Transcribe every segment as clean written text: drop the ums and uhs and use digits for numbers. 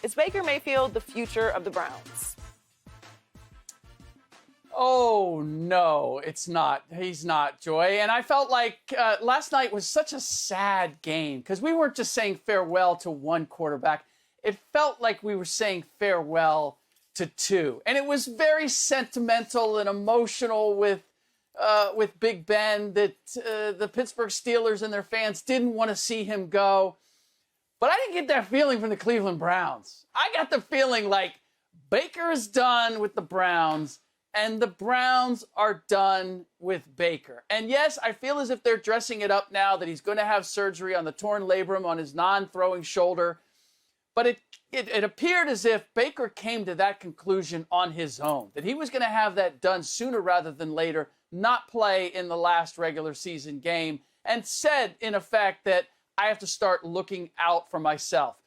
Is Baker Mayfield the future of the Browns? Oh, no, it's not. He's not, Joy. And I felt like last night was such a sad game because we weren't just saying farewell to one quarterback. It felt like we were saying farewell to two. And it was very sentimental and emotional with Big Ben that the Pittsburgh Steelers and their fans didn't want to see him go. But I didn't get that feeling from the Cleveland Browns. I got the feeling like Baker is done with the Browns and the Browns are done with Baker. And yes, I feel as if they're dressing it up now that he's going to have surgery on the torn labrum on his non-throwing shoulder. But it appeared as if Baker came to that conclusion on his own, that he was going to have that done sooner rather than later, not play in the last regular season game, and said, in effect, that I have to start looking out for myself.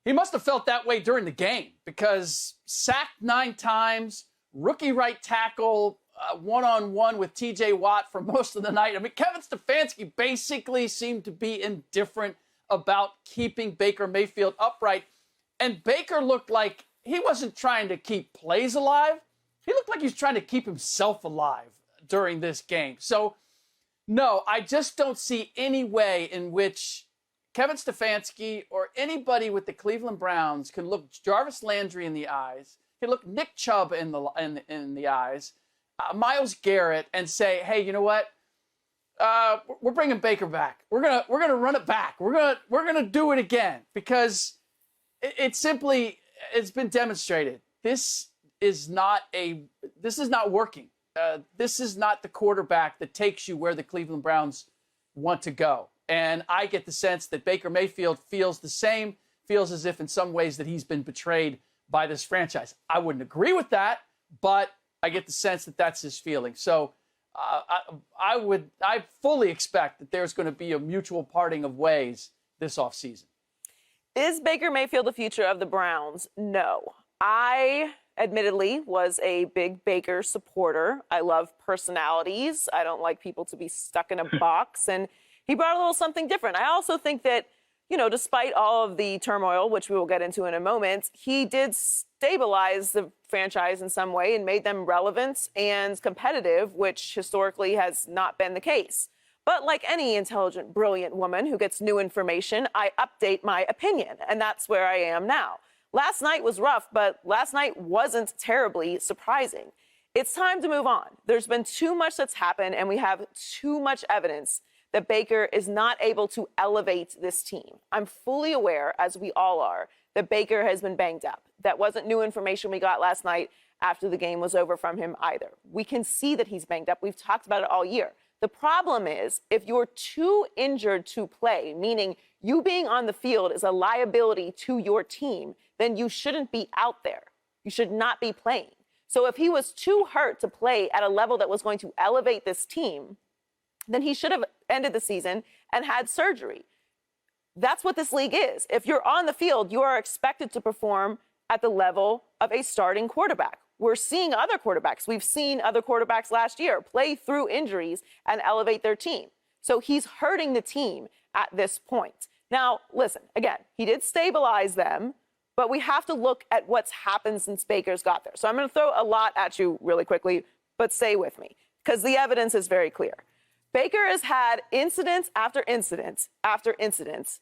He must have felt that way during the game because sacked 9 times, rookie right tackle, one-on-one with T.J. Watt for most of the night. I mean, Kevin Stefanski basically seemed to be indifferent about keeping Baker Mayfield upright. And Baker looked like he wasn't trying to keep plays alive. He looked like he was trying to keep himself alive during this game. So, no, I just don't see any way in which Kevin Stefanski or anybody with the Cleveland Browns can look Jarvis Landry in the eyes, can look Nick Chubb in the eyes, Myles Garrett, and say, hey, you know what? We're bringing Baker back. We're gonna run it back. We're gonna do it again because it's been demonstrated. This is not working. This is not the quarterback that takes you where the Cleveland Browns want to go. And I get the sense that Baker Mayfield feels the same, feels as if in some ways that he's been betrayed by this franchise. I wouldn't agree with that, but I get the sense that that's his feeling. So I fully expect that there's going to be a mutual parting of ways this offseason. Is Baker Mayfield the future of the Browns? No. I admittedly was a big Baker supporter. I love personalities. I don't like people to be stuck in a box. And he brought a little something different. I also think that, despite all of the turmoil, which we will get into in a moment, he did stabilize the franchise in some way and made them relevant and competitive, which historically has not been the case. But like any intelligent, brilliant woman who gets new information, I update my opinion, and that's where I am now. Last night was rough, but last night wasn't terribly surprising. It's time to move on. There's been too much that's happened, and we have too much evidence that Baker is not able to elevate this team. I'm fully aware, as we all are, that Baker has been banged up. That wasn't new information we got last night after the game was over from him either. We can see that he's banged up. We've talked about it all year. The problem is if you're too injured to play, meaning you being on the field is a liability to your team, then you shouldn't be out there. You should not be playing. So if he was too hurt to play at a level that was going to elevate this team, then he should have ended the season and had surgery. That's what this league is. If you're on the field, you are expected to perform at the level of a starting quarterback. We're seeing other quarterbacks. We've seen other quarterbacks last year play through injuries and elevate their team. So he's hurting the team at this point. Now, listen, again, he did stabilize them, but we have to look at what's happened since Baker's got there. So I'm going to throw a lot at you really quickly, but stay with me because the evidence is very clear. Baker has had incident after incident after incident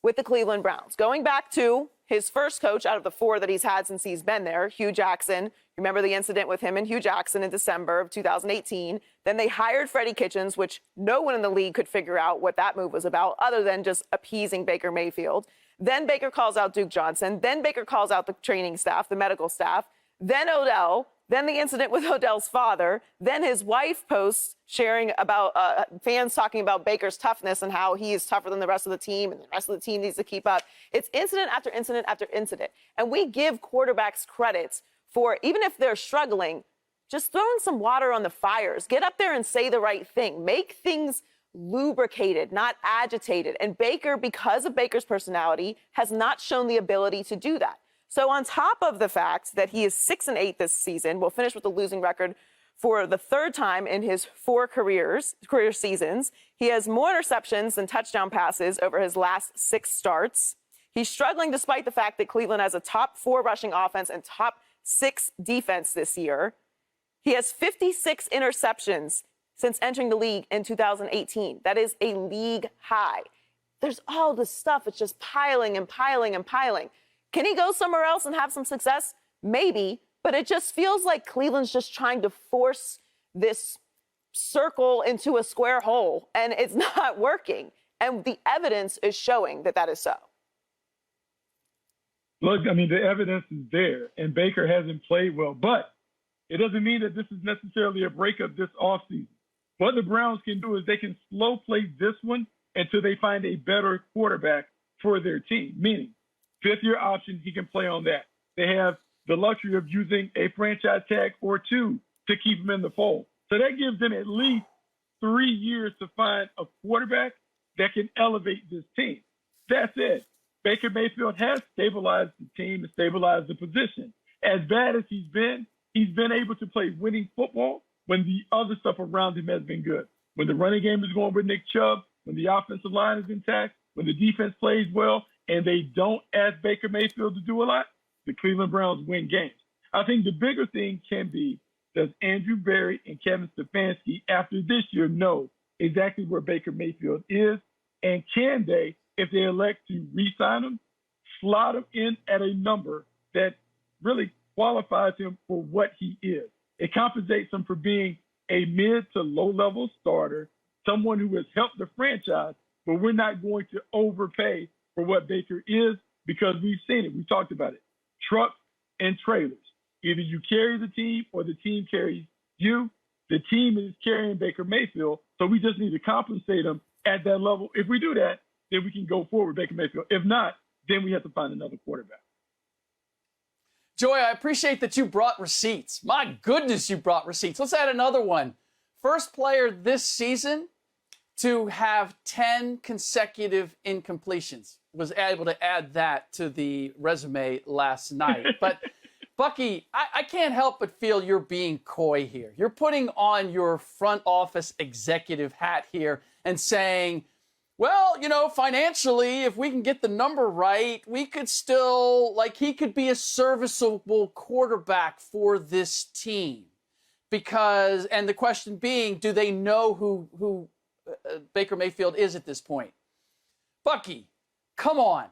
with the Cleveland Browns, going back to his first coach out of the 4 that he's had since he's been there, Hugh Jackson. Remember the incident with him and Hugh Jackson in December of 2018. Then they hired Freddie Kitchens, which no one in the league could figure out what that move was about other than just appeasing Baker Mayfield. Then Baker calls out Duke Johnson. Then Baker calls out the training staff, the medical staff. Then Odell. Then the incident with Odell's father. Then his wife posts sharing about fans talking about Baker's toughness and how he is tougher than the rest of the team and the rest of the team needs to keep up. It's incident after incident after incident. And we give quarterbacks credit for, even if they're struggling, just throwing some water on the fires. Get up there and say the right thing. Make things lubricated, not agitated. And Baker, because of Baker's personality, has not shown the ability to do that. So on top of the fact that he is 6-8 this season, will finish with a losing record for the 3rd time in his 4 career seasons. He has more interceptions than touchdown passes over his last 6 starts. He's struggling despite the fact that Cleveland has a top 4 rushing offense and top 6 defense this year. He has 56 interceptions since entering the league in 2018. That is a league high. There's all this stuff. It's just piling and piling and piling. Can he go somewhere else and have some success? Maybe, but it just feels like Cleveland's just trying to force this circle into a square hole, and it's not working. And the evidence is showing that that is so. Look, I mean, the evidence is there, and Baker hasn't played well, but it doesn't mean that this is necessarily a breakup this offseason. What the Browns can do is they can slow play this one until they find a better quarterback for their team, meaning fifth-year option, he can play on that. They have the luxury of using a franchise tag or 2 to keep him in the fold. So that gives them at least 3 years to find a quarterback that can elevate this team. That said, Baker Mayfield has stabilized the team and stabilized the position. As bad as he's been able to play winning football when the other stuff around him has been good. When the running game is going with Nick Chubb, when the offensive line is intact, when the defense plays well, and they don't ask Baker Mayfield to do a lot, the Cleveland Browns win games. I think the bigger thing can be, does Andrew Berry and Kevin Stefanski, after this year, know exactly where Baker Mayfield is? And can they, if they elect to re-sign him, slot him in at a number that really qualifies him for what he is? It compensates him for being a mid to low-level starter, someone who has helped the franchise, but we're not going to overpay for what Baker is because we've seen it. We talked about it. Trucks and trailers. Either you carry the team or the team carries you. The team is carrying Baker Mayfield, so we just need to compensate him at that level. If we do that, then we can go forward with Baker Mayfield. If not, then we have to find another quarterback. Joy, I appreciate that you brought receipts. My goodness, you brought receipts. Let's add another one. First player this season to have 10 consecutive incompletions. Was able to add that to the resume last night. But, Bucky, I can't help but feel you're being coy here. You're putting on your front office executive hat here and saying, well, you know, financially, if we can get the number right, we could still, like, he could be a serviceable quarterback for this team. Because, and the question being, do they know who Baker Mayfield is at this point? Bucky, come on.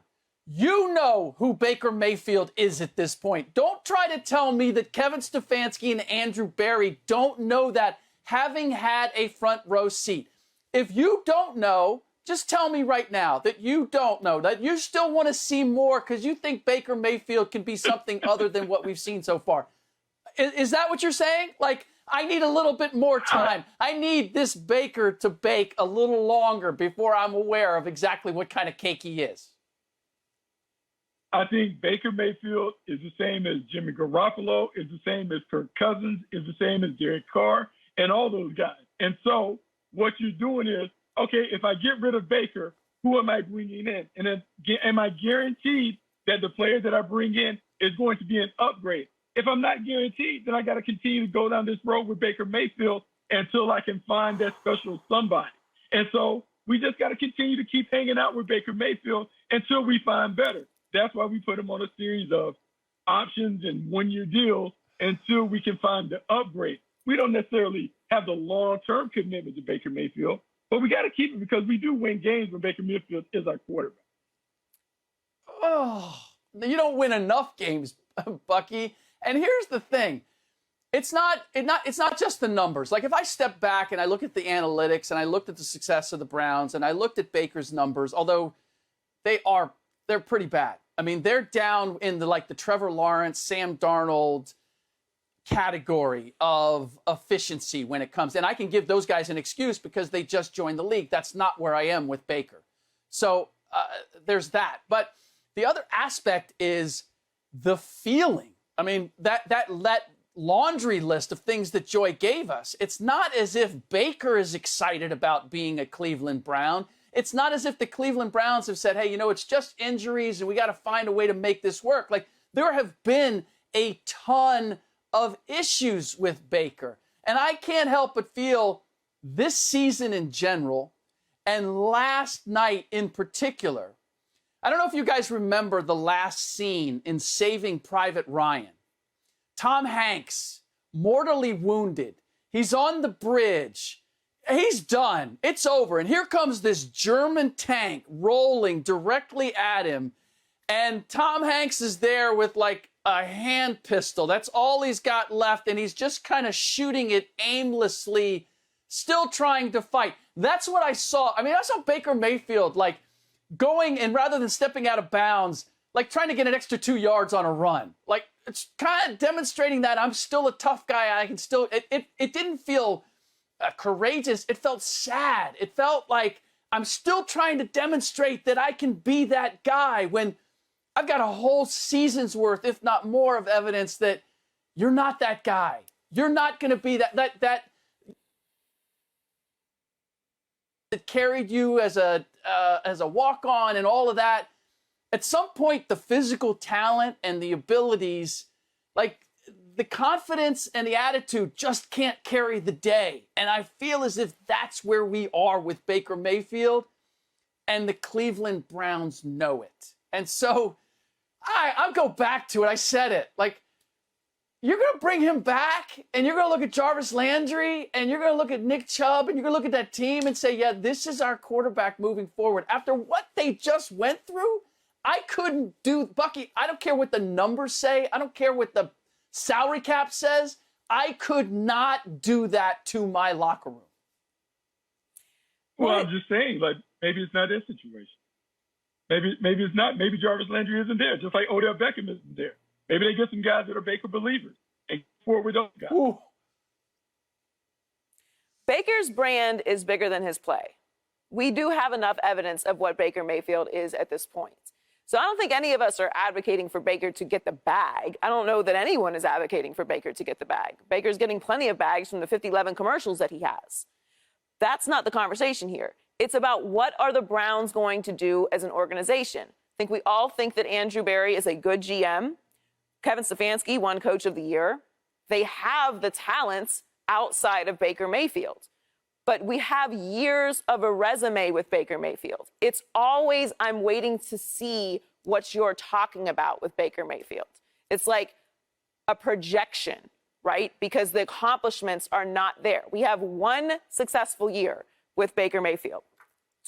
You know who Baker Mayfield is at this point. Don't try to tell me that Kevin Stefanski and Andrew Berry don't know that, having had a front row seat. If you don't know, just tell me right now that you don't know, that you still want to see more because you think Baker Mayfield can be something other than what we've seen so far. Is that what you're saying? Like, I need a little bit more time. I need this Baker to bake a little longer before I'm aware of exactly what kind of cake he is. I think Baker Mayfield is the same as Jimmy Garoppolo, is the same as Kirk Cousins, is the same as Derek Carr, and all those guys. And so what you're doing is, okay, if I get rid of Baker, who am I bringing in? And then am I guaranteed that the player that I bring in is going to be an upgrade? If I'm not guaranteed, then I got to continue to go down this road with Baker Mayfield until I can find that special somebody. And so we just got to continue to keep hanging out with Baker Mayfield until we find better. That's why we put him on a series of options and one-year deals until we can find the upgrade. We don't necessarily have the long-term commitment to Baker Mayfield, but we got to keep it because we do win games when Baker Mayfield is our quarterback. Oh, you don't win enough games, Bucky. And here's the thing. It's not just the numbers. Like, if I step back and I look at the analytics and I looked at the success of the Browns and I looked at Baker's numbers, although they're pretty bad. I mean, they're down in the Trevor Lawrence, Sam Darnold category of efficiency when it comes. And I can give those guys an excuse because they just joined the league. That's not where I am with Baker. So there's that. But the other aspect is the feeling. I mean, that laundry list of things that Joy gave us, it's not as if Baker is excited about being a Cleveland Brown. It's not as if the Cleveland Browns have said, hey, you know, it's just injuries and we got to find a way to make this work. Like, there have been a ton of issues with Baker. And I can't help but feel this season in general and last night in particular, I don't know if you guys remember the last scene in Saving Private Ryan. Tom Hanks, mortally wounded. He's on the bridge. He's done. It's over. And here comes this German tank rolling directly at him. And Tom Hanks is there with like a hand pistol. That's all he's got left. And he's just kind of shooting it aimlessly, still trying to fight. That's what I saw. I mean, I saw Baker Mayfield like going and rather than stepping out of bounds, like trying to get an extra 2 yards on a run. Like it's kind of demonstrating that I'm still a tough guy. I can still, it didn't feel courageous. It felt sad. It felt like I'm still trying to demonstrate that I can be that guy when I've got a whole season's worth, if not more, of evidence that you're not that guy. You're not going to be that carried you as a walk-on and all of that. At some point, the physical talent and the abilities, like the confidence and the attitude just can't carry the day. And I feel as if that's where we are with Baker Mayfield, and the Cleveland Browns know it. And so I'll go back to it. I said it. Like, you're going to bring him back, and you're going to look at Jarvis Landry, and you're going to look at Nick Chubb, and you're going to look at that team and say, yeah, this is our quarterback moving forward. After what they just went through, I couldn't do, Bucky, I don't care what the numbers say. I don't care what the salary cap says. I could not do that to my locker room. Well, I'm just saying, like, maybe it's not his situation. Maybe it's not. Maybe Jarvis Landry isn't there, just like Odell Beckham isn't there. Maybe they get some guys that are Baker believers and go forward with those guys. Ooh. Baker's brand is bigger than his play. We do have enough evidence of what Baker Mayfield is at this point. So I don't think any of us are advocating for Baker to get the bag. I don't know that anyone is advocating for Baker to get the bag. Baker's getting plenty of bags from the 50-11 commercials that he has. That's not the conversation here. It's about what are the Browns going to do as an organization. I think we all think that Andrew Berry is a good GM. Kevin Stefanski won Coach of the Year. They have the talents outside of Baker Mayfield. But we have years of a resume with Baker Mayfield. It's always, I'm waiting to see what you're talking about with Baker Mayfield. It's like a projection, right? Because the accomplishments are not there. We have one successful year with Baker Mayfield.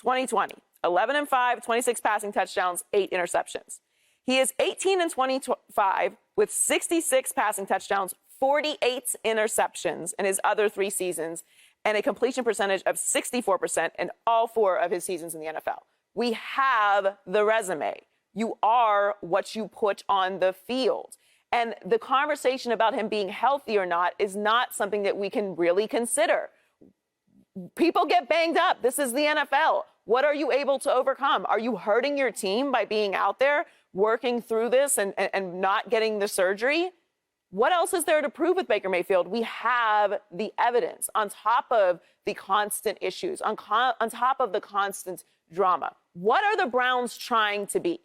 2020, 11-5, 26 passing touchdowns, 8 interceptions. He is 18-25 with 66 passing touchdowns, 48 interceptions in his other 3 seasons, and a completion percentage of 64% in all 4 of his seasons in the NFL. We have the resume. You are what you put on the field. And the conversation about him being healthy or not is not something that we can really consider. People get banged up. This is the NFL. What are you able to overcome? Are you hurting your team by being out there, working through this and not getting the surgery? What else is there to prove with Baker Mayfield? We have the evidence on top of the constant issues, on top of the constant drama. What are the Browns trying to be?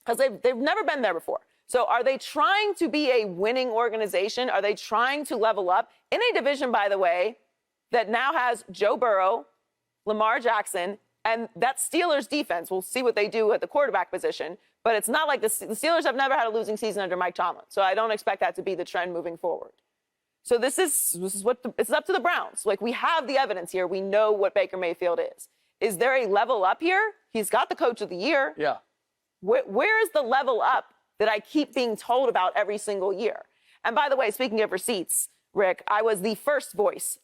Because they've never been there before. So are they trying to be a winning organization? Are they trying to level up in a division, by the way, that now has Joe Burrow, Lamar Jackson, and that Steelers defense? We'll see what they do at the quarterback position. But it's not like the Steelers have never had a losing season under Mike Tomlin. So I don't expect that to be the trend moving forward. So this is what it's up to the Browns. Like, we have the evidence here. We know what Baker Mayfield is. Is there a level up here? He's got the Coach of the Year. Yeah. Where is the level up that I keep being told about every single year? And by the way, speaking of receipts, Rick, I was the first voice,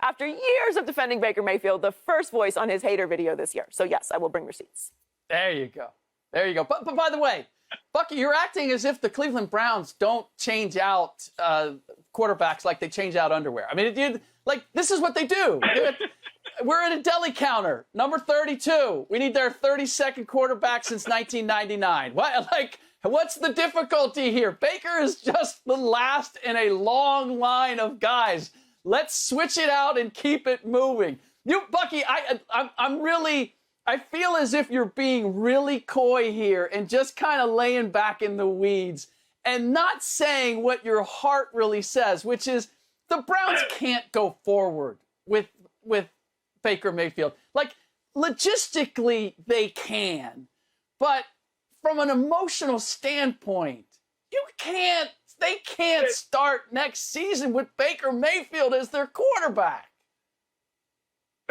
after years of defending Baker Mayfield, the first voice on his hater video this year. So yes, I will bring receipts. There you go. There you go. But by the way, Bucky, you're acting as if the Cleveland Browns don't change out quarterbacks like they change out underwear. I mean, this is what they do. We're at a deli counter, number 32. We need their 32nd quarterback since 1999. What's the difficulty here? Baker is just the last in a long line of guys. Let's switch it out and keep it moving. Bucky, I feel as if you're being really coy here and just kind of laying back in the weeds and not saying what your heart really says, which is the Browns can't go forward with Baker Mayfield. Like, logistically, they can. But from an emotional standpoint, they can't start next season with Baker Mayfield as their quarterback.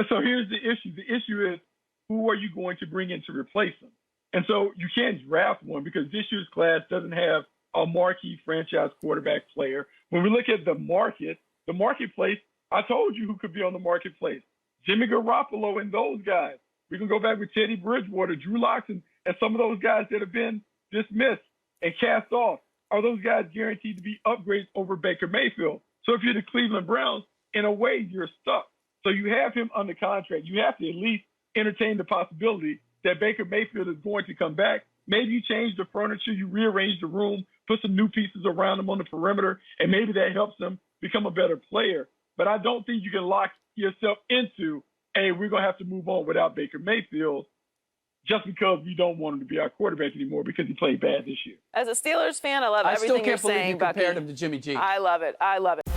So here's the issue. The issue is, who are you going to bring in to replace him? And so you can't draft one because this year's class doesn't have a marquee franchise quarterback player. When we look at the marketplace, I told you who could be on the marketplace. Jimmy Garoppolo and those guys. We can go back with Teddy Bridgewater, Drew Lock, and some of those guys that have been dismissed and cast off. Are those guys guaranteed to be upgrades over Baker Mayfield? So if you're the Cleveland Browns, in a way, you're stuck. So you have him under contract. You have to at least entertain the possibility that Baker Mayfield is going to come back. Maybe you change the furniture, you rearrange the room, put some new pieces around him on the perimeter, and maybe that helps him become a better player. But I don't think you can lock yourself into, hey, we're going to have to move on without Baker Mayfield just because we don't want him to be our quarterback anymore because he played bad this year. As a Steelers fan, I love everything you're saying, Bucky. I still can't believe you compared Bucky. him to Jimmy G. I love it. I love it.